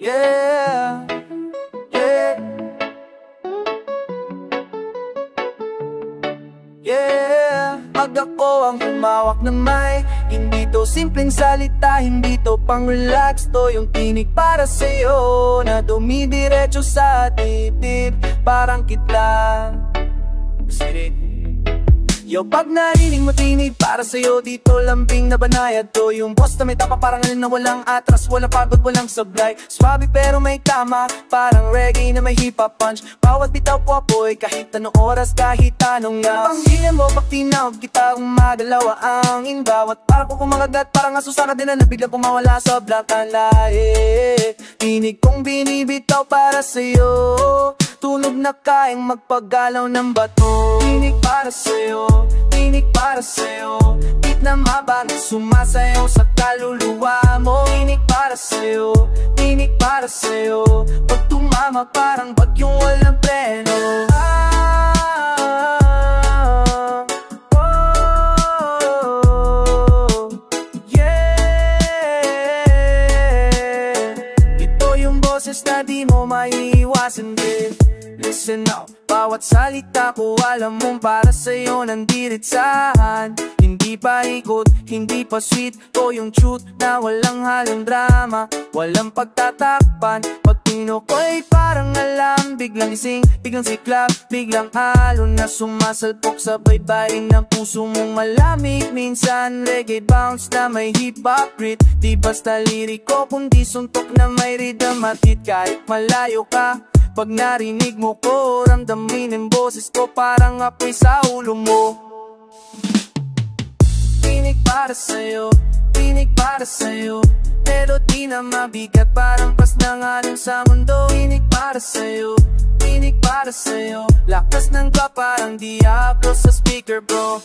Yeah, yeah, yeah. Pag ako ang humawak ng mic, hindi to simpleng salita, hindi to pang relax. To yung tinig para sa'yo na dumidiretso sa dibdib, parang kitlang sirit. Yo, pag narinig mo tinig para sa'yo, dito lambing na banayad. To yung boss na may tapa, parang alin na walang atras, walang pagod, walang sablay. Swabe pero may tama, parang reggae na may hip-hop punch. Bawat bitaw po apoy, kahit anong oras, kahit anong nga. Panghilan mo, pag tinawag kita, umadalawa ang inbawat. Parang kung kumagagat, parang asusara din na biglang pumawala sa blakan lahi. Tinig kong binibitaw para sa'yo, tunog na kayang magpagalaw ng bato. Tinig para sa'yo, tinig para sa'yo, beat na mabang sumasayaw sa kaluluwa mo. Tinig para sa'yo, tinig para sa'yo, pag tumama parang bagyong walang preno. Ito yung boses na di mo maiiwasan din. Listen up, bawat salita ko alam mong para sa'yo nandiritsahan. Hindi pa ikot, hindi pa sweet, to yung truth na walang halong drama, walang pagtatakpan. Pag tinukoy parang alam, biglang ising, biglang siklap, biglang halo na sumasalpok sa baybayin ng puso mong malamig. Minsan reggae bounce na may hip-hop grit, di basta liriko kundi suntok na may rhythm at hit. Kahit malayo ka, pag narinig mo ko, ramdamin ang boses ko parang apoy sa ulo mo. Tinig para sa'yo, tinig para sa'yo, pero di na mabigat, parang pas ng alon sa mundo. Tinig para sa'yo, tinig para sa'yo, lakas ng ka parang diablo sa speaker bro.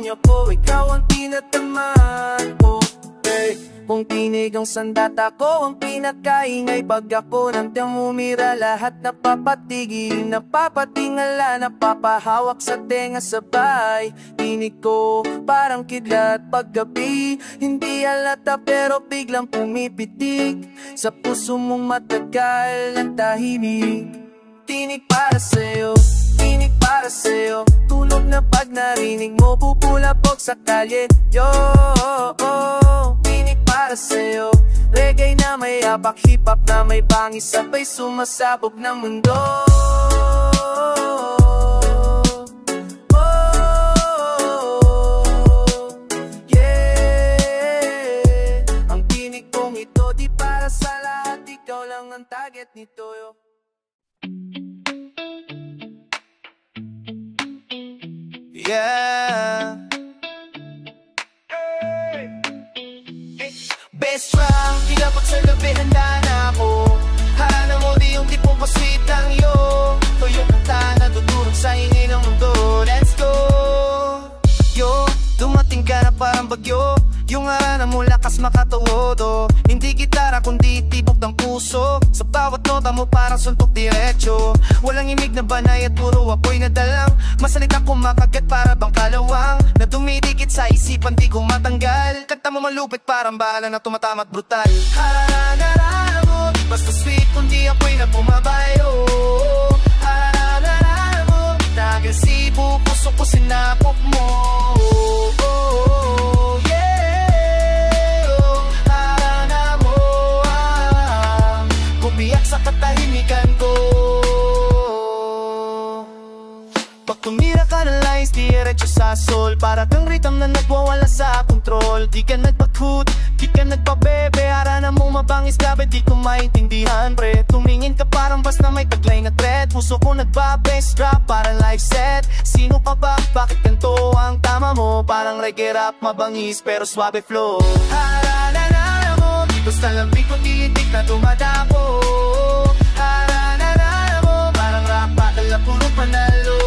Linya ko, ikaw ang tinatamaan ko. Hey, kung tinig ang sandata ko, ang pinakaingay. Pag ako nang umira, lahat napapatigil, napapatingala, napapahawak sa tenga sabay. Tinig ko parang kidlat paggabi, hindi halata pero biglang pumipitik sa puso mong matagal ng tahimik. Tinig para sa'yo, tinig para sa'yo, tulog na pag narinig mo, pupulapog sa kalye. Yo, tinig para sa'yo, reggae na may abak, hip-hop na may bangis, sabay sumasabog ng mundo. Yeah, ang tinig kong ito di para sa lahat, ikaw lang ang target nito. Yo. Yeah. Best round, kinapag sa gabi handa na ako. Harana mo di yung tipong pa-sweet ang iyo. To yung kanta na dudurog sa ingay ng mundo. Let's go. Yo, dumating ka na parang bagyo. Yung harana mo lakas makatuhodo. Hindi gitara kundi tibok ng puso. Sa bawat nota mo parang suntok diretso. Walang imig na banay at puro apoy na dalang. Masalita kumakagat para bang kalawang na dumidikit sa isipan di ko matanggal. Kanta mo malupit parang bala na tumatamat brutal. Harana mo, basta sweet kundi apoy na bumabayo. Harana mo, nagasibo puso ko sinapok mo. Sa katahimikan ko, pag tumira ka ng lines, diretso sa soul. Para kang rhythm na nagwawala sa control. Di ka nagpag-hoot, di ka nagpabebe. Harana mong mabangis, grabe di ko maintindihan pre. Tumingin ka parang basta may taglay na thread. Puso ko nagba-bass drop, parang live set. Sino ka ba? Bakit ganito ang tama mo? Parang reggae rap, mabangis pero suave flow. Harana mo, basta lambing ko titik na dumadapo. Harana mo, parang rap battle na puro panalo.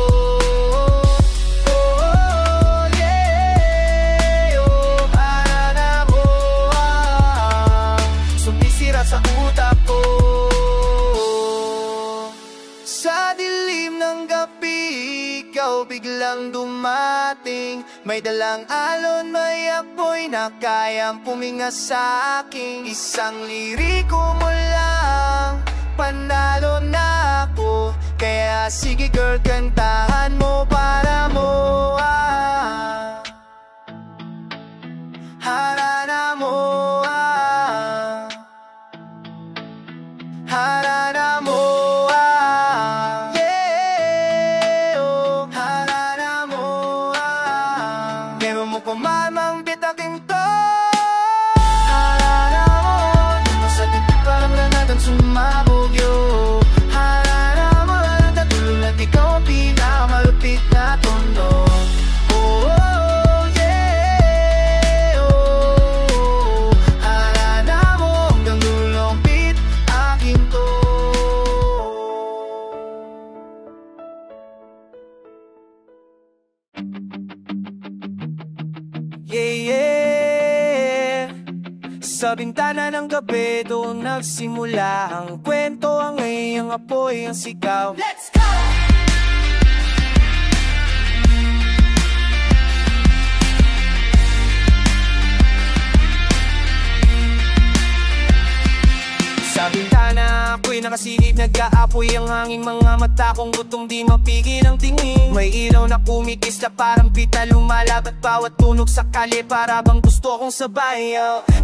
Oh, yeah, oh, harana mo, sumisira sa utak ko. Sa dilim ng gabi, ikaw ikaw biglang dumating. May dalang alon, may apoy na kayang puminga sa akin. Isang liriko mo lang, panalo na ako. Kaya sige girl, kantahan mo para mo. Harana mo, harana mo, yeah, oh, harana mo, meron mo kumamang bitaking to. Harana mo, dito sa titik parang lanatan sumabog yo. Harana mo, natulog at ikaw ang pinakamalupit na tondo. Yeah, yeah. Sa bintana ng gabi doon nagsimula ang kwento, ang ngayong apoy, ang sigaw. Let's go! Sa bintana ako'y nakasilip, nag-aapoy ang hangin. Mga mata kong gutom, di mapigil ang tingin. May ilaw na kumikis na parang pita, lumalabat bawat tunog sa kalye, para bang gusto kong sabay.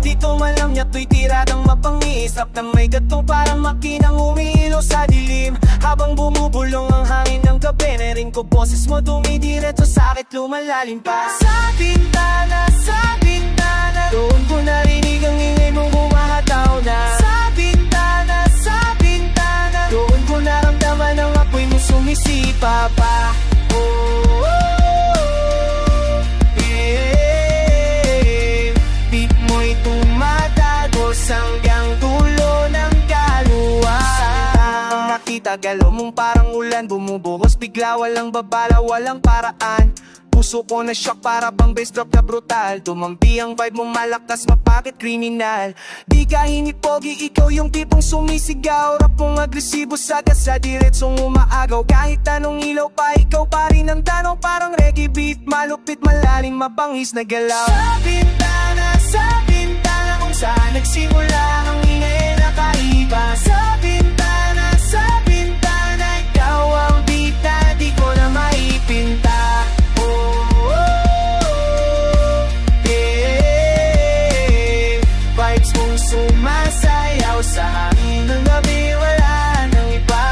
Dito malam niya to'y tiradang mapangis, rap na may gatong parang makinang umiilaw sa dilim. Habang bumubulong ang hangin ng gabi, narinig ko boses mo dumidiretso sa akin, lumalalim pa. Sa bintana, doon ko narinig ang ingay mong humahataw na. Sa bintana, doon ko naramdaman ang apoy mo sumisipa pa. Oh, yeah. Beat mo'y tumatagos hanggang dulo ng kaluwasan. Nakita galaw mong parang ulan, bumubuhos bigla, walang babala, walang paraan. Puso ko na shock, para bang bass drop na brutal. Tumambi ang vibe mong malakas, mapakit kriminal. Di ka hinipogi, ikaw yung tipong sumisigaw. Rap mong agresibo, sagas sa diretsong umaagaw. Kahit anong ilaw pa, ikaw pa rin ang tanong. Parang reggae beat, malupit, malalim, mabangis na galaw. Sa bintana kung saan nagsimula ang ingay na kaiba. Sa bintana, ikaw ang beat na di ko na maipinta. Sumasayaw sa hangin ng gabi, wala nang iba.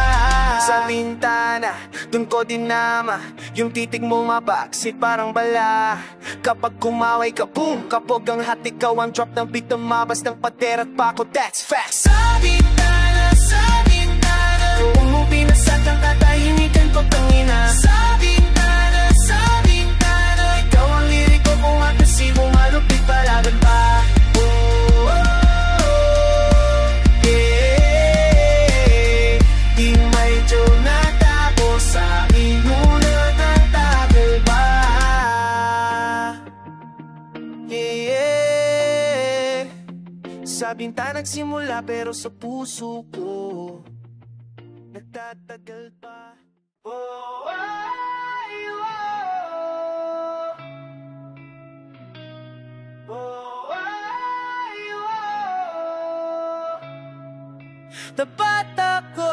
Sa bintana, dun ko dinama yung titig mo mabaksit parang bala. Kapag kumaway ka, boom, kapag ang hat ikaw ang drop ng beat, mabas ng pader at pako, that's facts. Sa bintana, doon mo pinasat ang katahimikan ko, tangina. Sa bintana, ikaw ang liriko kung agresibo, malupit, palaban pa. Sa bintana nagsimula pero sa puso ko nagtatagal pa. Oh, ay, oh. Oh, ay, oh. Tapat ako,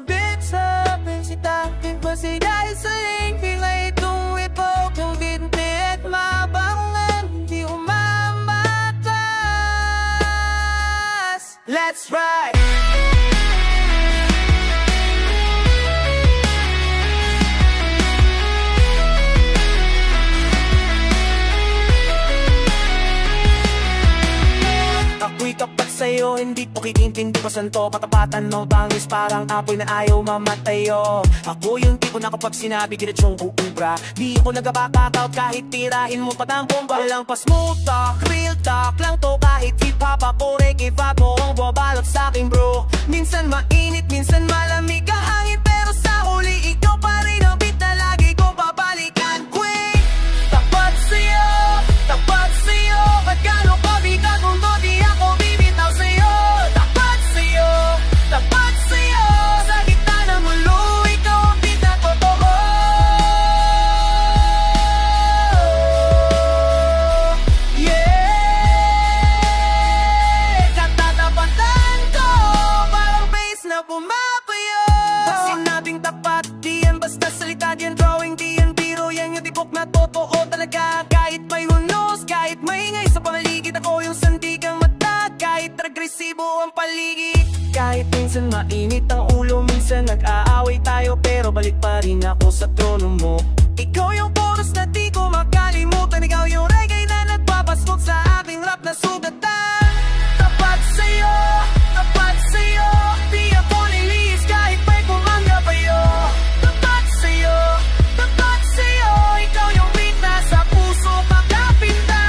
bit sa pinsitakin pa si dahil sa lingking ay itong ito kung binti at mabangan, hindi umamatas. Let's ride! Ako'y tapat sa'yo, hindi ko kitintindi pa santo. Katapatan mo, bangis parang apoy na ayaw mamatayo. Ako yung tipo na kapag sinabi diretsong uubra, di ako nagabakataot kahit tirahin mo pa ng bomba. Walang pa smooth talk, real talk lang to. Kahit hip-hop ako, reggae, fab mo ang buwabalot sa'kin bro. Minsan mainit, minsan malamig ang hangin, pero sa huli ikaw pa rin ang beat na lagi ko babalikan. Quick, tapat sa'yo, ba't gano'n ka bigat kung di ako bibitaw sa'yo. Tapat sa'yo, sa gitna ng mulo, ikaw ang beat na totoo. na bumabayo. Pag sinabing tapat, di yan basta salita, di yan drawing, di yan biro, yan yung tibok na totoo talaga. Kahit may hunos, kahit maingay sa paligid, ako yung sandigang mata. Kahit agresibo ang paligid, kahit minsan mainit ang ulo, minsan nag-aaway tayo, pero balik pa rin ako sa trono mo. Ikaw yung chorus na di ko makalimutan, ikaw yung reggae na nagbabastok sa aking rap na sugatan. Tapat sa'yo, di ako niliis kahit may pumangga payo. Tapat sa'yo, ikaw yung beat na sa puso pagkapinta.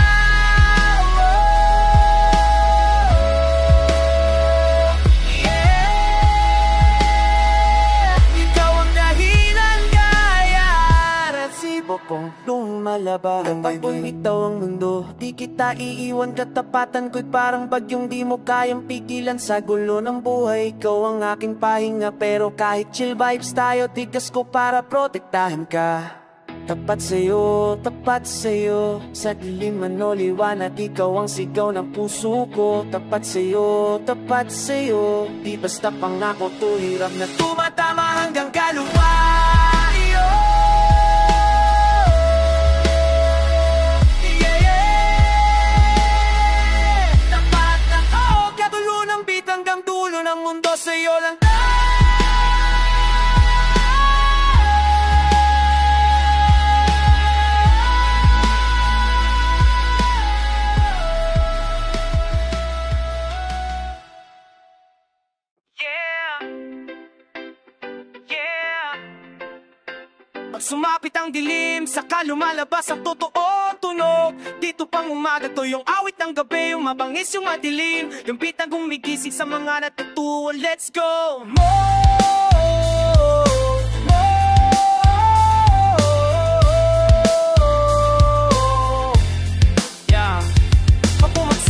Ikaw ang dahilan kaya resibo kong lumalabas. Kapag bumitaw ang mundo, di kita iiwan, katapatan ko'y parang bagyong di mo kayang pigilan. Sa gulo ng buhay, ikaw ang aking pahinga, pero kahit chill vibes tayo, tigas ko para protektahan ka. Tapat sa'yo, sa dilim man o liwanag, ikaw ang sigaw ng puso ko. Tapat sa'yo, di basta pangako to, hirap na tumatama hanggang kaluwayo. Tapat ng katulo ng beat hanggang dulo ng mundo, sa'yo lang. Pag sumapit ang dilim, saka lumalabas ang totoo tunog. Dito pang umaga to yung awit ng gabi, yung mabangis yung madilim, yung bitang gumigising sa mga natutuwa. Let's go!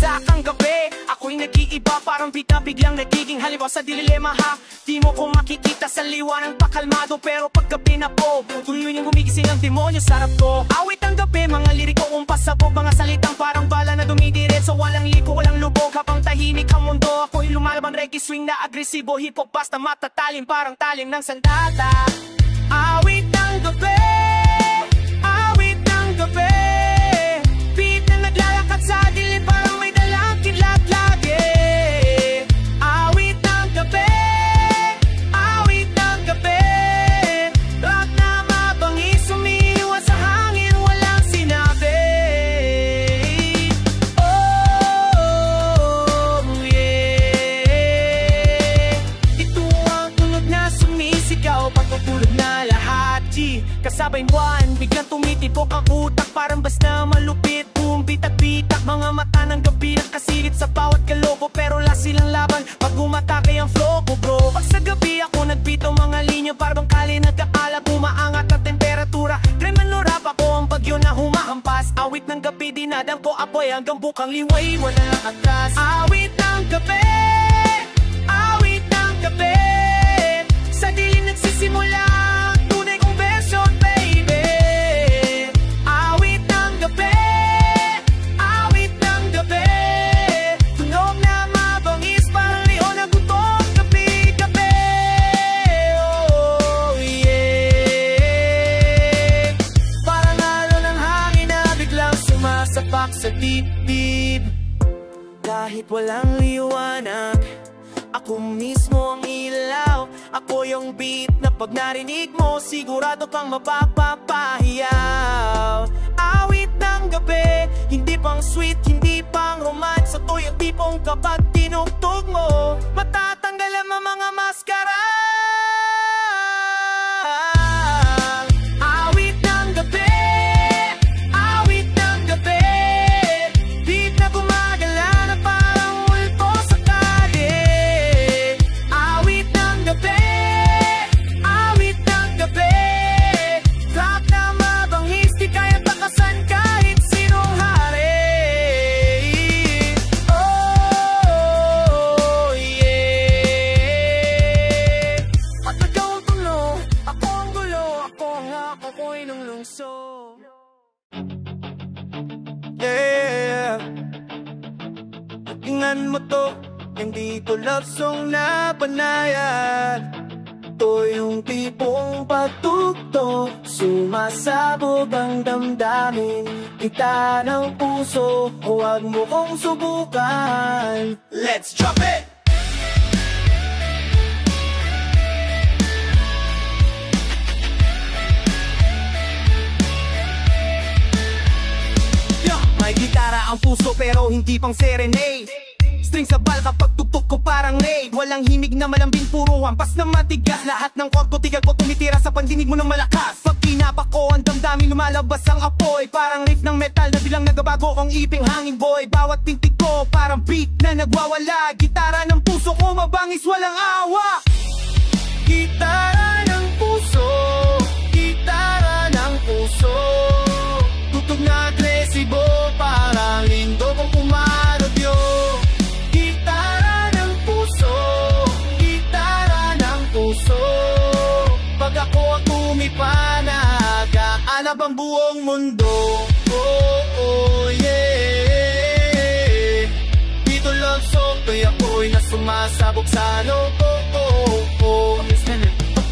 Pag ang gabi, ako'y nag-iiba, parang bigla biglang nagiging haliwa sa dilema ha. Di mo ko makikita sa liwanag pakalmado, pero paggabi na po, tuloy niyang gumigising ang demonyo sa harap ko. Awit ang gabi, mga liriko kong pasabog, mga salitang parang bala na dumidiretso, walang liko, walang lubog. Habang tahimik ang mundo, ako'y lumalabang reggae swing na agresibo, hip-hop basta matatalim, parang talim ng sandata. Awit ng gabi, awit ng gabi, beat na naglalakad sa dilim, parang may dalang kidlat lagi. Awit ng gabi, rock na mabangis, umiiwas sa hangin, walang sinabi. Oh, yeah. Ito ang tunog na sumisigaw, pagpupulog na lahat, G. Kasabay buwan, biglang tumitibok ang utak, parang basta malupit, boom, bitak-bitak. Mga mata ng gabi nakasilip sa bawat kalobo, pero last silang laban pag umatake ang flow ko, bro. Pag sa gabi ako nagbitaw mga linya, parang kali nagkakalag, umaangat ang temperatura. Kreman rap ako ang bagyo na humahampas. Awit ng gabi, dinadang ko apoy hanggang bukang liway, wala atras. Awit ng gabi, awit ng gabi, sa dilim nagsisimula ang tunay kong version, baby. Awit ng gabi, awit ng gabi, tunog na mabangis, parang leon na gutom, gabi-gabi. Oh, yeah. Parang alon ng hangin na biglang sumasapak sa dibdib. Kahit walang liwanag, ako mismo ang ilaw. Ako yung beat na pag narinig mo, sigurado kang mapapapahiyaw. Awit ng gabi, hindi pang sweet, hindi pang romance. Ito yung tipong kapag tinugtog mo, matatanggal ang mga maskara. Awit ng gabi, awit ng gabi, beat na gumagala na parang multo sa kali. Awit ng gabi, awit ng gabi, rock na mabangis, di kaya takasan kahit sinong hari. Oh, yeah. At ikaw ang tulo, ako ang gulo, ako ang ako'y nung lungso. Yeah, tingnan mo to, hindi ito love song na banayad. Ito yung tipong patugtog, sumasabog ang damdamin, kita ng puso, huwag mo kong subukan. Let's drop it! May gitara ang puso pero hindi pang serenade. String sa bal kapag tugtog ko parang raid. Walang himig na malambing, puro hampas na matigas. Lahat ng chord ko tigal ko tumitira sa pandinig mo ng malakas. Pag pinapak ko ang damdamin lumalabas ang apoy. Parang riff ng metal na bilang nagabago kong iping hanging boy. Bawat tintig ko parang beat na nagwawala. Gitara ng puso ko mabangis walang awa. Gitara ng puso, gitara ng puso, tugtog na agresibo, parang lindo kong pumarodyo. Gitara ng puso, gitara ng puso, pag ako ang tumipanag-aanap ang buong mundo. Oh, oh, yeah. Dito love song, kaya ako'y na sumasabog sa loob. Oh, oh, oh.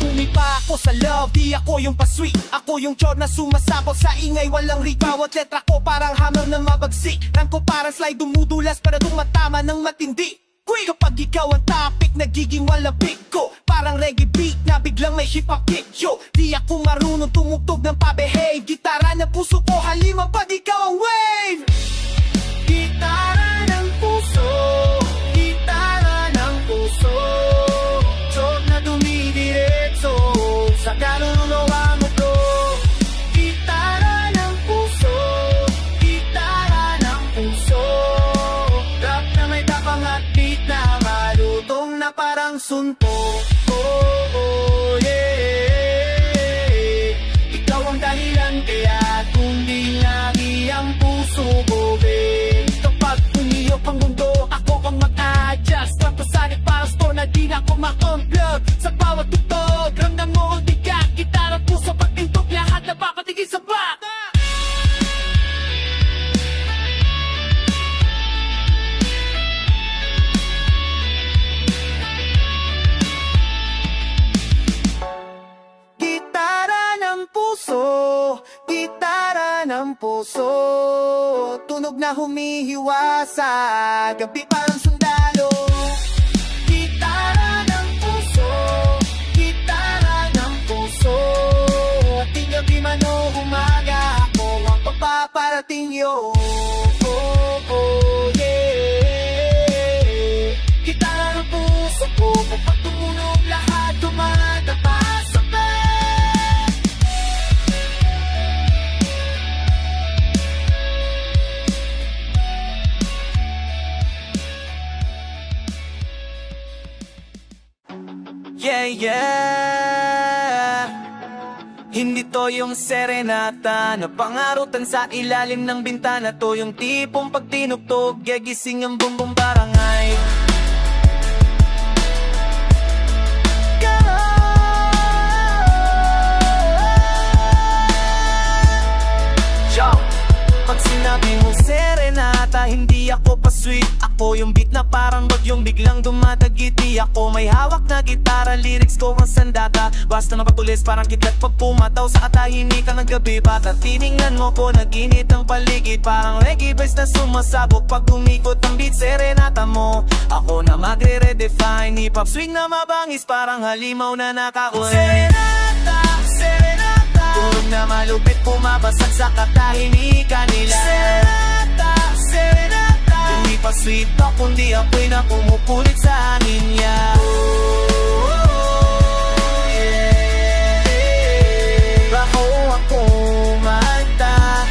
Pumipa ako sa love, di ako yung pa-sweet. Ako yung chord na sumasabog sa ingay, walang rig. Bawat letra ko parang hammer na mabagsik. Rhyme ko parang slide, dumudulas para tumatama ng matindi. Kapag ikaw ang topic, nagiging walabig ko. Parang reggae beat na biglang may hip-hop kick. Yo, di ako marunong tumugtog ng pa-behave. Gitara na puso ko, halima pag ikaw ang wave. Gitara ng puso, gitara ng puso, chord na dumidiretso sa kaluluwa mo bro. Gitara ng puso, gitara ng puso, rap na may tapang at beat na malutong na parang suntok. Oh, oh, yeah. Ikaw ang dahilan kaya kundi lagi ang puso ko, babe. Kapag pumiyok ang mundo, ako ang mag-adjust. Rapasanic parang store na di na ako ma-unplug. Sa bawat tugtog, ramdam mo ang bigat. Gitara at puso pag tintok, lahat na papatigil sa back. Gitara ng puso, gitara ng puso, tunog na humihiwa sa gabi parang sundalo. Gitara ng puso, gitara ng puso, ating gabi man o umaga, ako ang pagpaparating yo. Oh, oh, yeah. Gitara ng puso ko, kapag tumunog lahat tumatapa sa bed. Yeah, yeah. Hindi to yung serenata na pangarutan sa ilalim ng bintana. To yung tipong pag tinugtog, gigising ang bumbong barangay. Pag sinabi mong serenata, hindi ako pa-sweet. Ako yung beat na parang bagyong biglang dumadagit. Di ako may hawak na gitara, lyrics ko ang sandata. Basta mapatulis parang kitlat pag pumataw sa katahimikan ng gabi. Baka tiningnan mo ko, naginit ang paligid. Parang reggae bass na sumasabog pag umikot ang beat. Serenata mo, ako na magre-redefine. Hip-hop swing na mabangis, parang halimaw na nakauwi. Serenata, serenata, tunog na malupit pumabasag sa katahimikan nila. Serenata, serenata, hindi pa sweet talk kundi apoy na pumupulit sa hangin niya. Oh, yeah. Bako ako mata,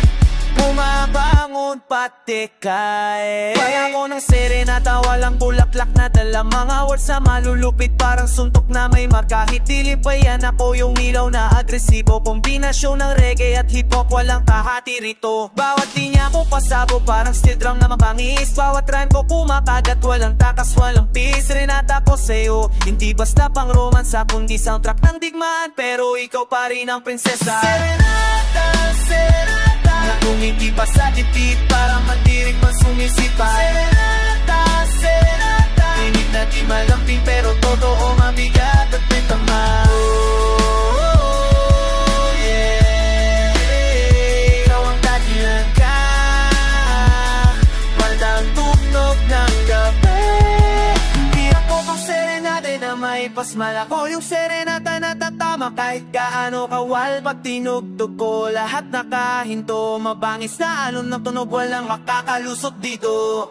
bumabangon pati kay. Kaya ko ng serenata, walang bulaklak na dala. Mga words na malulupit parang suntok na may marka. Hitilip pa yan, ako yung ilaw na agresibo. Kombinasyon ng reggae at hip-hop, walang kahati rito. Bawat linya ko pasabo parang steel drum na mabangis. Bawat rhyme ko kumakagat, walang takas, walang peace. Renata ko sa'yo, hindi basta pang romansa kundi soundtrack ng digmaan. Pero ikaw pa rin ang prinsesa. Serenata, serenata, na kumiti pa sa dibdib para mandirig man sumisipa. Serenata, serenata, na di malamping pero totoo mabigat at may tama. Ikaw ang dahilan ka, walang tugtog ng gabi. Di ako pang serenade na may pasmala ko, yung serenata na tatama kahit gaano kawal. Pag tinugtog ko lahat nakahinto, mabangis na alon ng tunog, walang makakalusot dito.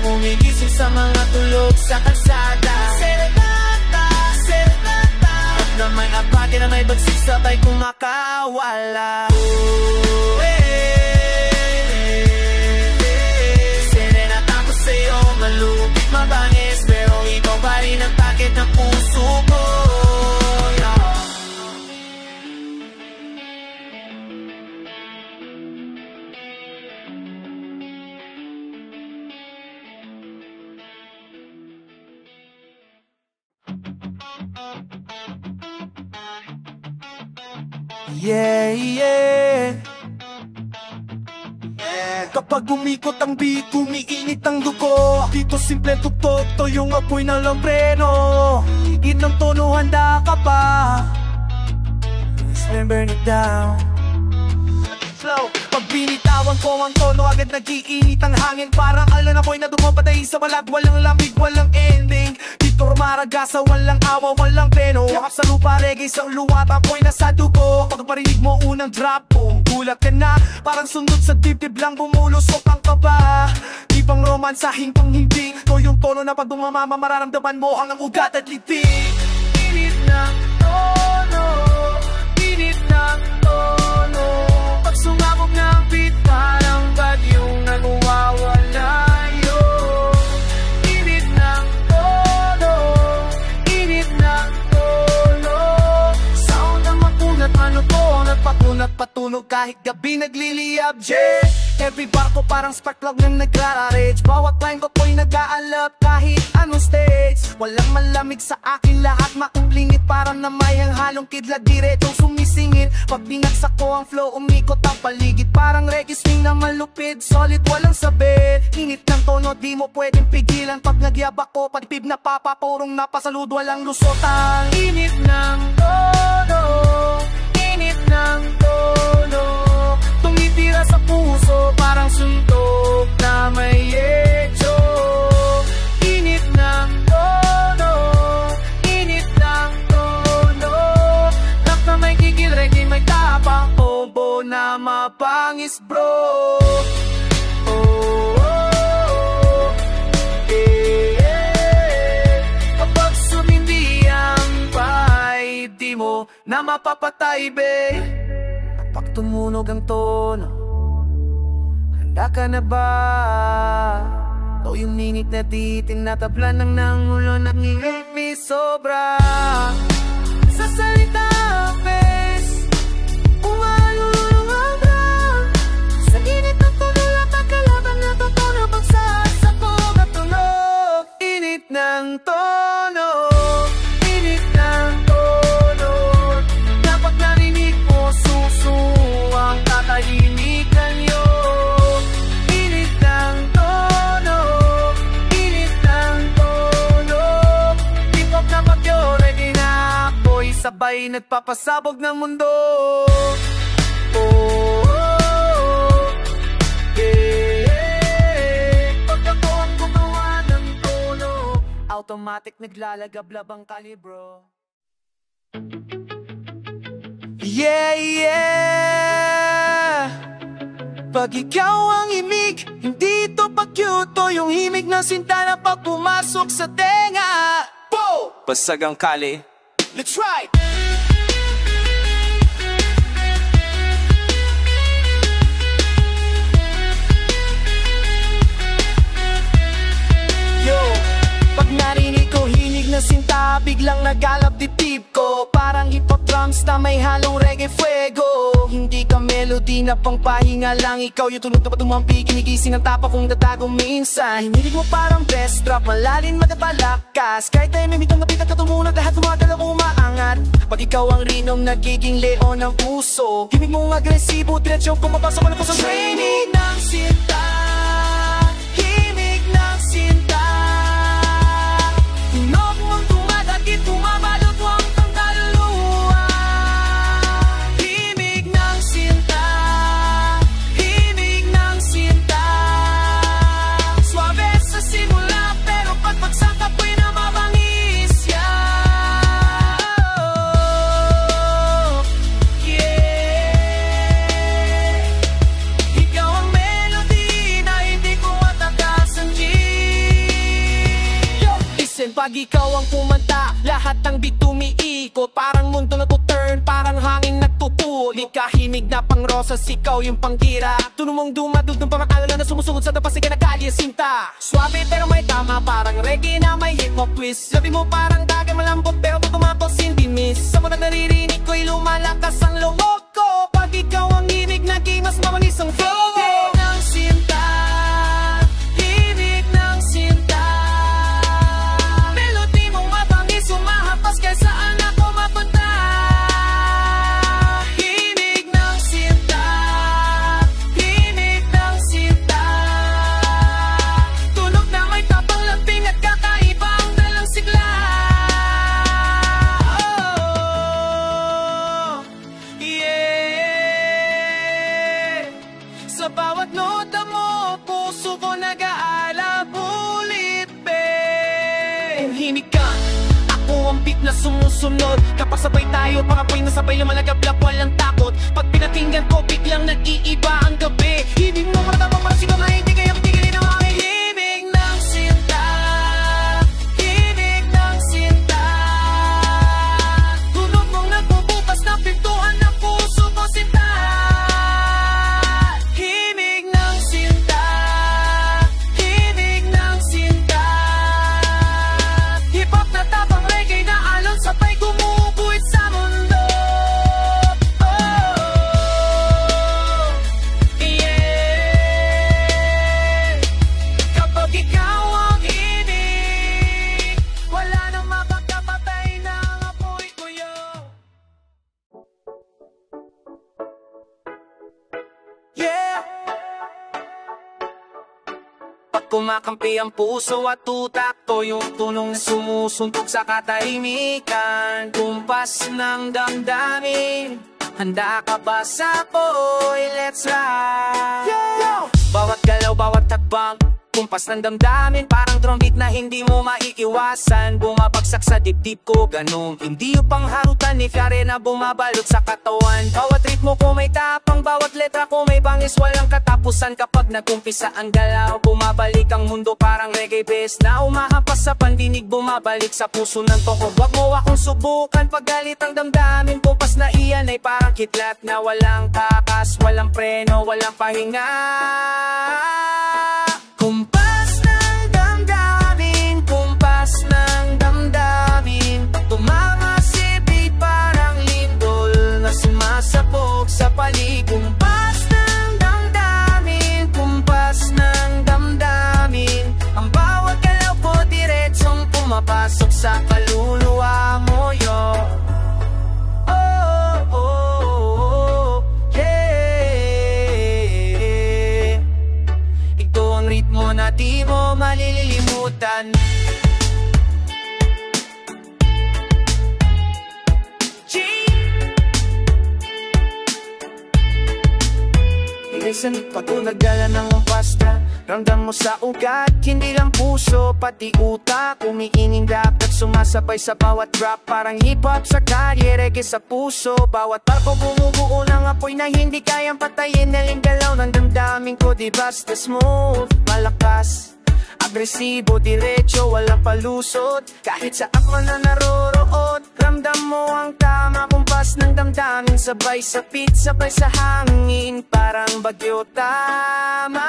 Gumigising sa mga tulog sa kalsada. Serenata, serenata, at na may apake na may bagsik sabay kumakawala. Serenata ko sa'yo, malupit mabangis, pero ikaw pa rin ang takit ng puso ko. Yeah, yeah. Kapag umikot ang beat, umiinit ang dugo. Dito simple tuktok, to yung apoy ng lambreno. Higit ng tono, handa ka pa. Let's burn it down. Flow. Pag binitawan ko ang tono, agad nag-iinit ang hangin. Parang alam apoy na dumapatay sa balat. Walang lamig, walang ending. Dito maragasa, walang awa, walang peno. Yakap sa lupa, reggae sa luwat, apoy na sa dugo. Pag parinig mo unang drop, gulat ka na. Parang sundot sa dibdib lang bumulusok ang kaba. Di pang romansahin pang hindi. To yung tono na pag dumamama, mararamdaman mo ang ugat at litig. Init ng tono, init ng tono. Pag sumabog ng beat, parang bagyong nagwawalayo. Init ng tono, init ng tono. Sound ang makunat, ano to? Nagpatunat-patunog kahit gabi nagliliyab, yeah. Every bar ko parang spark plug nang nagra-rage. Bawat line ko ko'y nag-aalap kahit anong stage. Walang malamig sa akin, lahat makuplingit. Parang na may ang halong kidlat, diretong sumisingit. Pag binagsak ko ang flow, umikot ang paligid. Parang reggae swing na malupid, solid, walang sabit. Init ng tono, di mo pwedeng pigilan. Pag nagyabak ko, patipib na papapurong napasalud, walang lusotan. Init ng tono, init ng tono. Tumitira sa puso, parang suntok na may echo. Init ng tono, init ng tono. Rap na may gigil, reggae may tapang, obo na mapangis, bro. Oh, oh, oh. Kapag sumindi ang bahay, di mo na mapapatay, babe. Pag tumunog ang tono, handa ka na ba? O yung minit na di tinatablan ng nangulo, nag-i-hate me sobra. Sa salita ang face, umalulong ang brand. Sa init ng tono, lahat kalaban na totono. Pagsasabog at tunog, init ng tono, init ng tono. Dapat narinig mo, susuwang tatahimikan nyo. Init ng tono, init ng tono. Hip-hop na bagyo, ready na ako'y sabay nagpapasabog ng mundo. Oh, oh, oh. Yeah. Pag ako ang gumawa ng tono, automatic naglalagablab ang kalibro. Yeah, yeah. Pag ikaw ang imig, hindi to pakyuto. Yung himig ng sinta na pag pumasok sa tenga. Bo! Basag ang kali. Let's ride! Yo! Pag narinig ko hinig na sinta, biglang nagalap dibdib ko. Parang hip-hop drums na may halong reggae fuego. Hindi ka melody melody na pangpahinga lang. Ikaw yung tunog na patumampi, kinigising ang tapa kong datago minsan. Hinilig mo parang best drop, malalim magpalakas. Kahit tayo may mitong napitat ka tumunod, lahat gumagalaw umaangat. Pag ikaw ang rinong nagiging leon ng puso, himig mong agresibo, diretsyon pumapasok mo na puso. Training ng sinta, himig ng sinta, tunog mong tumadagit, tumabalot mo ang kaluluwa. Himig ng sinta, himig ng sinta, suabe sa simula pero pagpagsak apoy na mabangis yan. Yeah, ikaw ang melody na hindi ko matakasan, G. Listen, pag ikaw ang kumanta, lahat ng beat tumiikot, parang mundo nagtuturn, parang hangin nagtutulo. Di kahimig na pang rosas, ikaw yung panggira. Tunog mong dumadug ng pamakalala na sumusugod sa dapasig na kalye sinta. Suabe pero may tama, parang reggae na may hip-hop twist. Sabi mo parang dagat malambot pero tumapos hindi miss. Sa mo na naririnig ko'y lumalakas ang loob ko. Pag ikaw ang himig, naging mas mamanis ang flow. Himig ng sinta, himig ng sinta, melody mong mabangis, umahapas kahit saan ako mapunta. Himig ng sinta, himig ng sinta, tunog na may tapang laping at kakaiba ang dalang sigla. Oh, yeah, sa bawat nota mo, puso ko nag-aalab ulit, babe. Himig ka, ako ang beat na sumusunod. Kapag sabay tayo, pangapoy na sabay lumalagablap, walang takot. Pag pinatinggan ko, biglang nag-iiba ang gabi. Himig mo maratapang para sigaw na hindi kayang tigilin ang aking himig ng sinta, himig ng sinta, tunog mong nagbubukas ng pintuan ng puso ko, sinta. Himig ng sinta, himig ng sinta, hip-hop na tapang reggae na alon sabay gumuguhit sa mundo. Oh, yeah, kapag ikaw ang himig, wala nang makakapatay ng apoy ko yun. Yeah, pag kumakampi ang puso at utak ko, yung tunong na sumusuntok sa katahimikan, kumpas ng damdamin, handa ka ba sa apoy? Let's ride. Yeah. Bawat galaw, bawat takbang, kumpas ng damdamin, parang drum beat na hindi mo maiiwasan. Bumabagsak sa dibdib ko, ganun hindi upang harutan, ni Fiare na bumabalot sa katawan. Bawat ritmo ko may tapang, bawat letra ko may bangis, walang katapusan. Kapag nagkumpisa ang galaw, bumabalik ang mundo, parang reggae bass na umahampas sa pandinig, bumabalik sa puso ng toko. Wag mo akong subukan, paggalit ang damdamin, kumpas na iyan ay parang kidlat na walang takas, walang preno, walang pahinga. Kumpas ng damdamin, kumpas ng damdamin, tumamasibig parang lindol na sumasapok sa palig. Kumpas ng damdamin, kumpas ng damdamin, ang bawat galaw ko diretsong pumapasok sa kaluluwa mo, yo. Oh, oh, oh, yeah, ito ang ritmo na di mo malilimutan. G. Listen, pag nagdala ng pasta, ramdam mo sa ugat, hindi lang puso, pati utak. Umiining rap at sumasabay sa bawat drop, parang hip-hop sa kalye, reggae sa puso. Bawat barko bumubuo ng apoy na hindi kayang patayin. Naling galaw ng damdamin ko, di basta smooth, malakas, agresibo, diretso, walang palusot. Kahit sa ako na naroroon, ramdam mo ang tama, kumpas ng damdamin, sabay sa beat, sabay sa hangin, parang bagyo tama.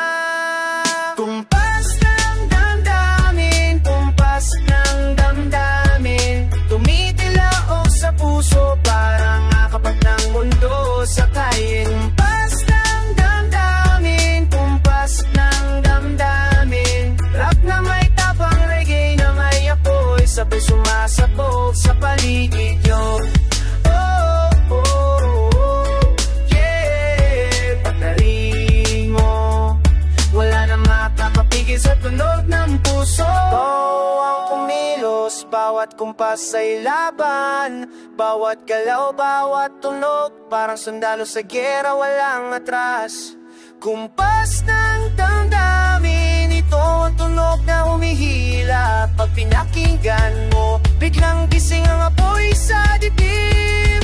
Kumpas ng damdamin, kumpas ng damdamin, tumitilaok sa puso, parang akapat ng mundo sa kalye. Kumpas bawat kumpas ay laban, bawat galaw, bawat tunog, parang sundalo sa gera, walang atras. Kumpas ng damdamin, ito ang tunog na humihila. Pag pinakinggan mo, biglang gising ang apoy sa dibdib.